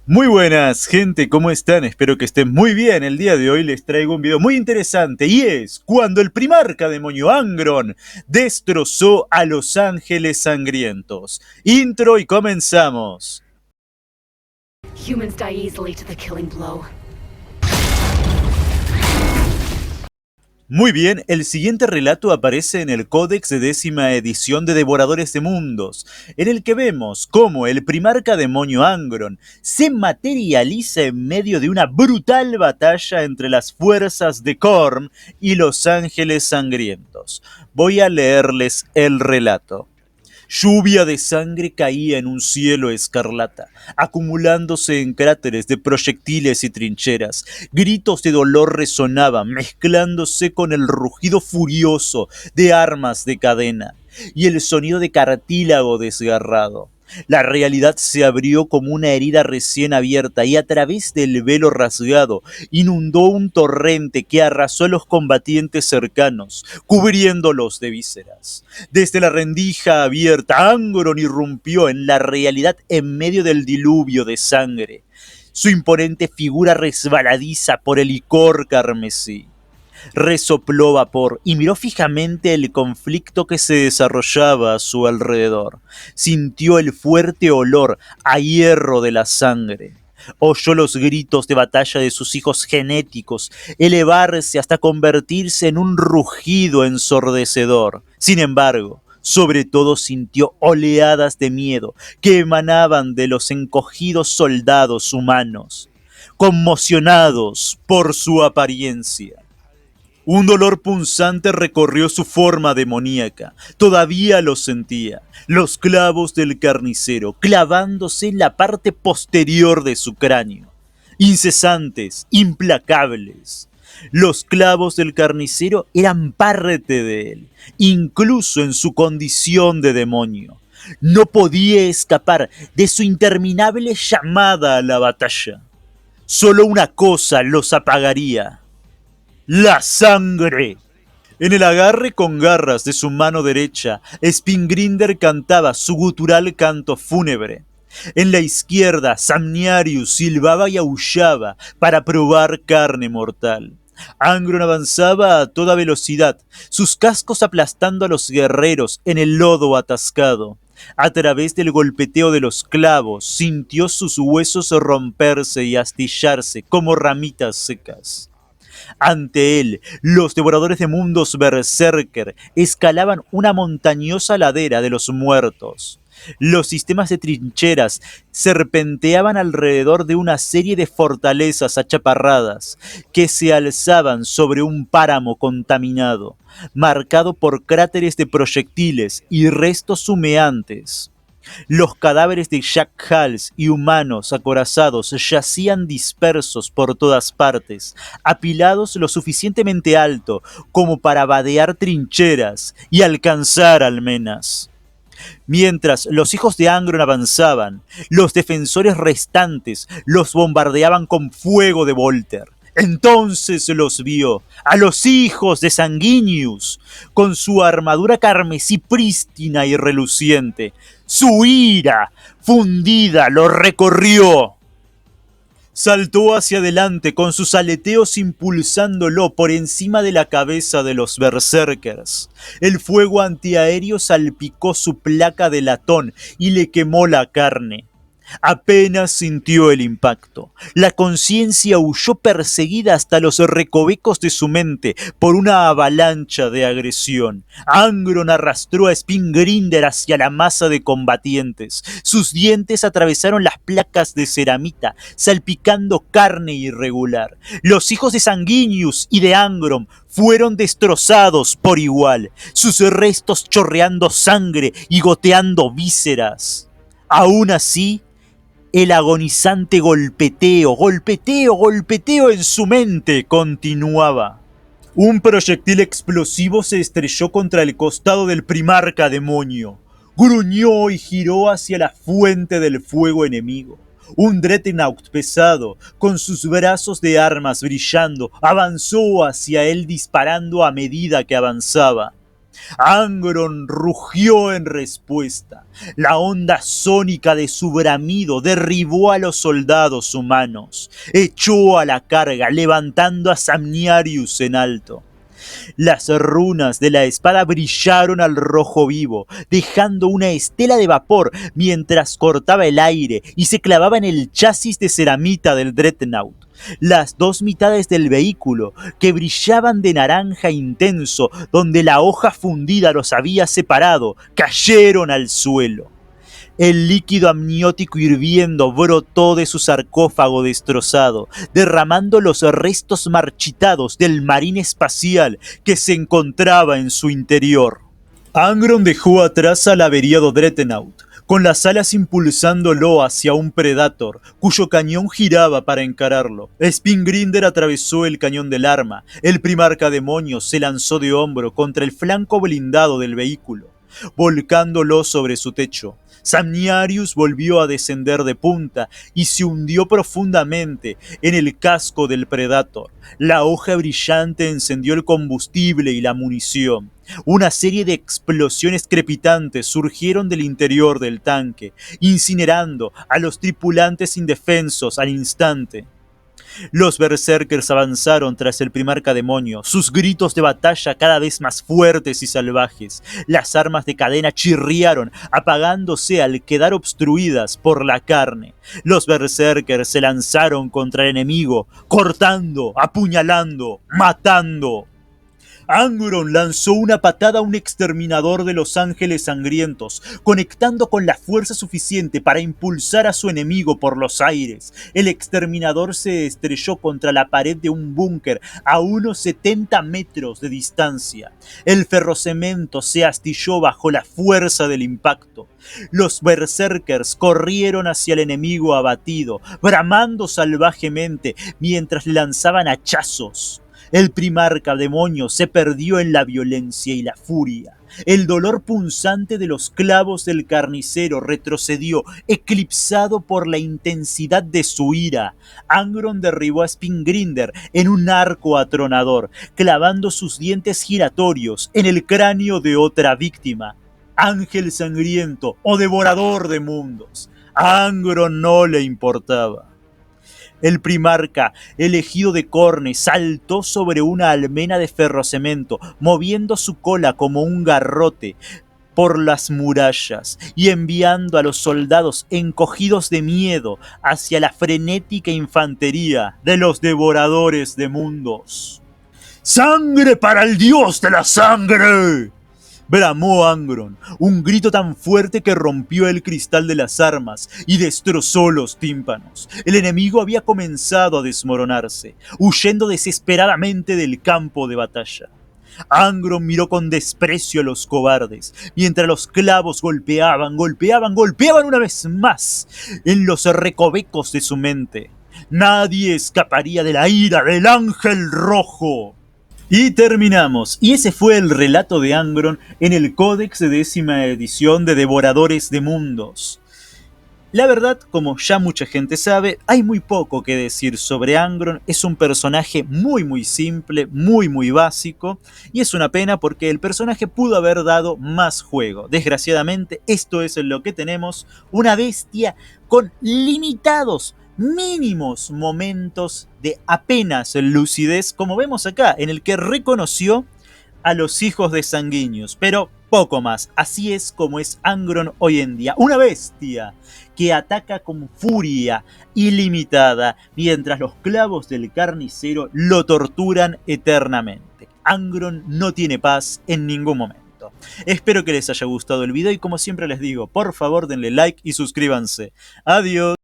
Muy buenas, gente, ¿cómo están? Espero que estén muy bien. El día de hoy les traigo un video muy interesante y es cuando el primarca demonio Angron destrozó a Los Ángeles Sangrientos. Intro y comenzamos. Humans die easily to the killing blow. Muy bien, el siguiente relato aparece en el Códex de 10ª edición de Devoradores de Mundos, en el que vemos cómo el primarca demonio Angron se materializa en medio de una brutal batalla entre las fuerzas de Khorne y los Ángeles Sangrientos. Voy a leerles el relato. Lluvia de sangre caía en un cielo escarlata, acumulándose en cráteres de proyectiles y trincheras. Gritos de dolor resonaban, mezclándose con el rugido furioso de armas de cadena y el sonido de cartílago desgarrado. La realidad se abrió como una herida recién abierta y a través del velo rasgado inundó un torrente que arrasó a los combatientes cercanos, cubriéndolos de vísceras. Desde la rendija abierta, Angron irrumpió en la realidad en medio del diluvio de sangre, su imponente figura resbaladiza por el licor carmesí. Resopló vapor y miró fijamente el conflicto que se desarrollaba a su alrededor. Sintió el fuerte olor a hierro de la sangre. Oyó los gritos de batalla de sus hijos genéticos elevarse hasta convertirse en un rugido ensordecedor. Sin embargo, sobre todo sintió oleadas de miedo que emanaban de los encogidos soldados humanos, conmocionados por su apariencia. Un dolor punzante recorrió su forma demoníaca. Todavía lo sentía. Los clavos del carnicero clavándose en la parte posterior de su cráneo. Incesantes, implacables. Los clavos del carnicero eran parte de él, incluso en su condición de demonio. No podía escapar de su interminable llamada a la batalla. Solo una cosa los apagaría: la sangre. En el agarre con garras de su mano derecha, Spingrinder cantaba su gutural canto fúnebre. En la izquierda, Samniarius silbaba y aullaba para probar carne mortal. Angron avanzaba a toda velocidad, sus cascos aplastando a los guerreros en el lodo atascado. A través del golpeteo de los clavos, sintió sus huesos romperse y astillarse como ramitas secas. Ante él, los devoradores de mundos berserker escalaban una montañosa ladera de los muertos. Los sistemas de trincheras serpenteaban alrededor de una serie de fortalezas achaparradas que se alzaban sobre un páramo contaminado, marcado por cráteres de proyectiles y restos humeantes. Los cadáveres de Jack Hals y humanos acorazados yacían dispersos por todas partes, apilados lo suficientemente alto como para vadear trincheras y alcanzar almenas. Mientras los hijos de Angron avanzaban, los defensores restantes los bombardeaban con fuego de Volter. Entonces los vio, a los hijos de Sanguinius, con su armadura carmesí prístina y reluciente. Su ira fundida lo recorrió. Saltó hacia adelante con sus aleteos impulsándolo por encima de la cabeza de los berserkers. El fuego antiaéreo salpicó su placa de latón y le quemó la carne. Apenas sintió el impacto. La conciencia huyó perseguida hasta los recovecos de su mente por una avalancha de agresión. Angron arrastró a Spingrinder hacia la masa de combatientes. Sus dientes atravesaron las placas de ceramita, salpicando carne irregular. Los hijos de Sanguinius y de Angron fueron destrozados por igual, sus restos chorreando sangre y goteando vísceras. Aún así, el agonizante golpeteo en su mente continuaba. Un proyectil explosivo se estrelló contra el costado del primarca demonio. Gruñó y giró hacia la fuente del fuego enemigo. Un Dreadnought pesado, con sus brazos de armas brillando, avanzó hacia él disparando a medida que avanzaba. Angron rugió en respuesta. La onda sónica de su bramido derribó a los soldados humanos. Echó a la carga, levantando a Samniarius en alto. Las runas de la espada brillaron al rojo vivo, dejando una estela de vapor mientras cortaba el aire y se clavaba en el chasis de ceramita del Dreadnought. Las dos mitades del vehículo, que brillaban de naranja intenso donde la hoja fundida los había separado, cayeron al suelo. El líquido amniótico hirviendo brotó de su sarcófago destrozado, derramando los restos marchitados del marín espacial que se encontraba en su interior. Angron dejó atrás al averiado Dreadnought, con las alas impulsándolo hacia un Predator, cuyo cañón giraba para encararlo. Spingrinder atravesó el cañón del arma. El primarca demonio se lanzó de hombro contra el flanco blindado del vehículo, volcándolo sobre su techo. Samniarius volvió a descender de punta y se hundió profundamente en el casco del Predator. La hoja brillante encendió el combustible y la munición. Una serie de explosiones crepitantes surgieron del interior del tanque, incinerando a los tripulantes indefensos al instante. Los berserkers avanzaron tras el primarca demonio, sus gritos de batalla cada vez más fuertes y salvajes. Las armas de cadena chirriaron, apagándose al quedar obstruidas por la carne. Los berserkers se lanzaron contra el enemigo, cortando, apuñalando, matando. Angron lanzó una patada a un exterminador de los ángeles sangrientos, conectando con la fuerza suficiente para impulsar a su enemigo por los aires. El exterminador se estrelló contra la pared de un búnker a unos 70 metros de distancia. El ferrocemento se astilló bajo la fuerza del impacto. Los berserkers corrieron hacia el enemigo abatido, bramando salvajemente mientras le lanzaban hachazos. El primarca demonio se perdió en la violencia y la furia. El dolor punzante de los clavos del carnicero retrocedió, eclipsado por la intensidad de su ira. Angron derribó a Spingrinder en un arco atronador, clavando sus dientes giratorios en el cráneo de otra víctima. Ángel sangriento o devorador de mundos. A Angron no le importaba. El primarca, elegido de Khorne, saltó sobre una almena de ferrocemento, moviendo su cola como un garrote por las murallas y enviando a los soldados encogidos de miedo hacia la frenética infantería de los devoradores de mundos. ¡Sangre para el dios de la sangre!, bramó Angron, un grito tan fuerte que rompió el cristal de las armas y destrozó los tímpanos. El enemigo había comenzado a desmoronarse, huyendo desesperadamente del campo de batalla. Angron miró con desprecio a los cobardes, mientras los clavos golpeaban una vez más en los recovecos de su mente. Nadie escaparía de la ira del Ángel Rojo. Y terminamos, y ese fue el relato de Angron en el Códex de 10ª edición de Devoradores de Mundos. La verdad, como ya mucha gente sabe, hay muy poco que decir sobre Angron. Es un personaje muy simple, muy básico, y es una pena porque el personaje pudo haber dado más juego. Desgraciadamente, esto es lo que tenemos, una bestia con limitados mínimos momentos de apenas lucidez, como vemos acá, en el que reconoció a los hijos de sanguíneos, pero poco más. Así es como es Angron hoy en día, una bestia que ataca con furia ilimitada, mientras los clavos del carnicero lo torturan eternamente. Angron no tiene paz en ningún momento. Espero que les haya gustado el video y como siempre les digo, por favor denle like y suscríbanse. Adiós.